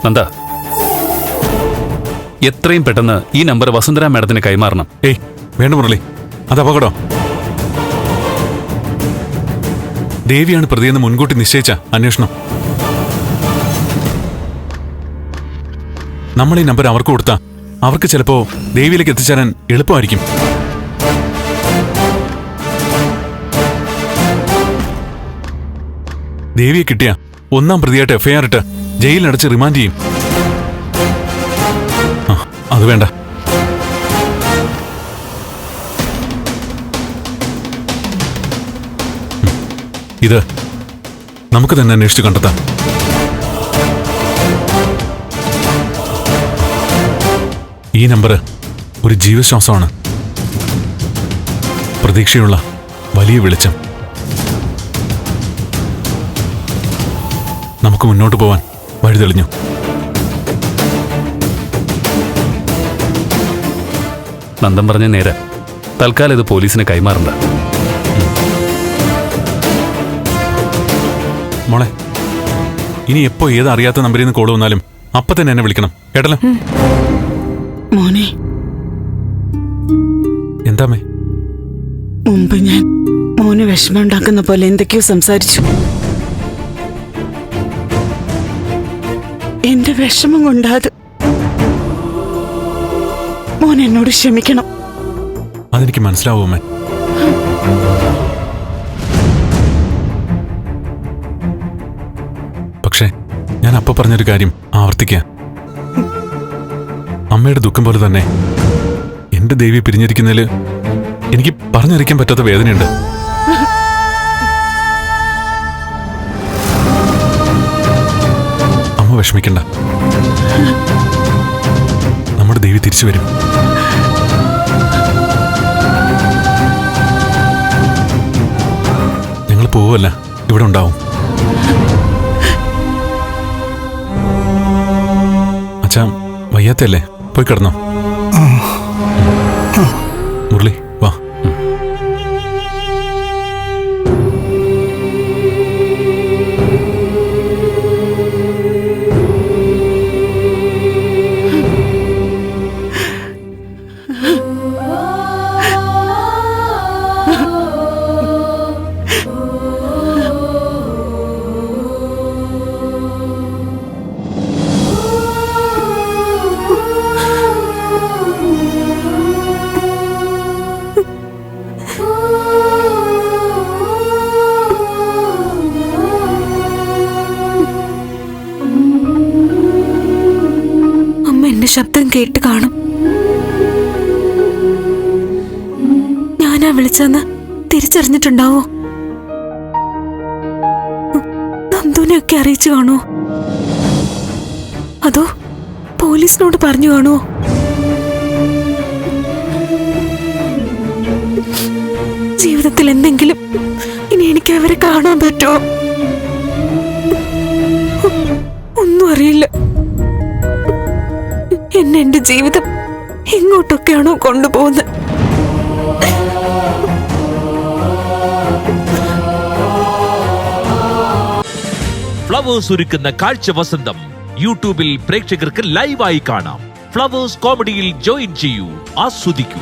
നന്ദ, എത്രയും പെട്ടെന്ന് ഈ നമ്പർ വസുന്ധര മാഡത്തിന് കൈമാറണം. ഏയ് വേണ്ട മുരളി, അത് അപകടം. ദേവിയാണ് പ്രതിയെന്ന് മുൻകൂട്ടി നിശ്ചയിച്ച അന്വേഷണം. നമ്മൾ ഈ നമ്പർ അവർക്ക് കൊടുത്താ അവർക്ക് ചിലപ്പോ ദേവിയിലേക്ക് എത്തിച്ചേരാൻ എളുപ്പമായിരിക്കും. ദേവിയെ കിട്ടിയ ഒന്നാം പ്രതിയായിട്ട് എഫ്ഐആർ ഇട്ട് ജയിലിനടച്ച് റിമാൻഡ് ചെയ്യും. അത് വേണ്ട. ഇത് നമുക്ക് തന്നെ അന്വേഷിച്ച് കണ്ടെത്താം. ഈ നമ്പർ ഒരു ജീവശ്വാസമാണ്, പ്രതീക്ഷയുള്ള വലിയ വെളിച്ചം. നമുക്ക് മുന്നോട്ട് പോവാൻ വഴി തെളിഞ്ഞു. നന്ദൻ പറഞ്ഞ നേരെ, തൽക്കാലം ഇത് പോലീസിന് കൈമാറണ്ട. മോളെ, ഇനി എപ്പോ ഏത് അറിയാത്ത നമ്പറിൽ നിന്ന് കോൾ വന്നാലും അപ്പൊ തന്നെ എന്നെ വിളിക്കണം കേട്ടല്ലോ. മോനെ, എന്താമേ? മുമ്പ് ഞാൻ മോന് വിഷമം ഉണ്ടാക്കുന്ന പോലെ എന്തൊക്കെയോ സംസാരിച്ചു. എന്റെ വിഷമം കൊണ്ടാത്. മോൻ എന്നോട് ക്ഷമിക്കണം. അതെനിക്ക് മനസ്സിലാവുമേ. പക്ഷേ ഞാൻ അപ്പൊ പറഞ്ഞൊരു കാര്യം ആവർത്തിക്കുക. അമ്മയുടെ ദുഃഖം പോലെ തന്നെ എന്റെ ദേവി പിരിഞ്ഞിരിക്കുന്നതിൽ എനിക്ക് പറഞ്ഞറിയിക്കാൻ പറ്റാത്ത വേദനയുണ്ട്. അമ്മ വിഷമിക്കണ്ട, നമ്മുടെ ദേവി തിരിച്ചു വരും. ഞങ്ങൾ പോവല്ല, ഇവിടെ ഉണ്ടാവും. അച്ഛാ, വയ്യാത്തല്ലേ? പോയി കിടന്നോ. മുരളി വാ. ശബ്ദം കേട്ട് കാണും. ഞാനാ വിളിച്ചെന്ന് തിരിച്ചറിഞ്ഞിട്ടുണ്ടാവോ? നന്ദുനെയൊക്കെ അറിയിച്ചു കാണുമോ? അതോ പോലീസിനോട് പറഞ്ഞു കാണുമോ? ജീവിതത്തിൽ എന്തെങ്കിലും ഇനി എനിക്ക് അവരെ കാണാൻ പറ്റുമോ? ഒന്നും അറിയില്ല. എന്നെ എന്റെ ജീവിതം എങ്ങോട്ടൊക്കെയാണോ കൊണ്ടുപോകുന്നത്. ഫ്ലവേഴ്സ് ഒരുക്കുന്ന കാഴ്ച വസന്തം യൂട്യൂബിൽ പ്രേക്ഷകർക്ക് ലൈവായി കാണാം. ഫ്ലവേഴ്സ് കോമഡിയിൽ ജോയിൻ ചെയ്യൂ, ആസ്വദിക്കൂ.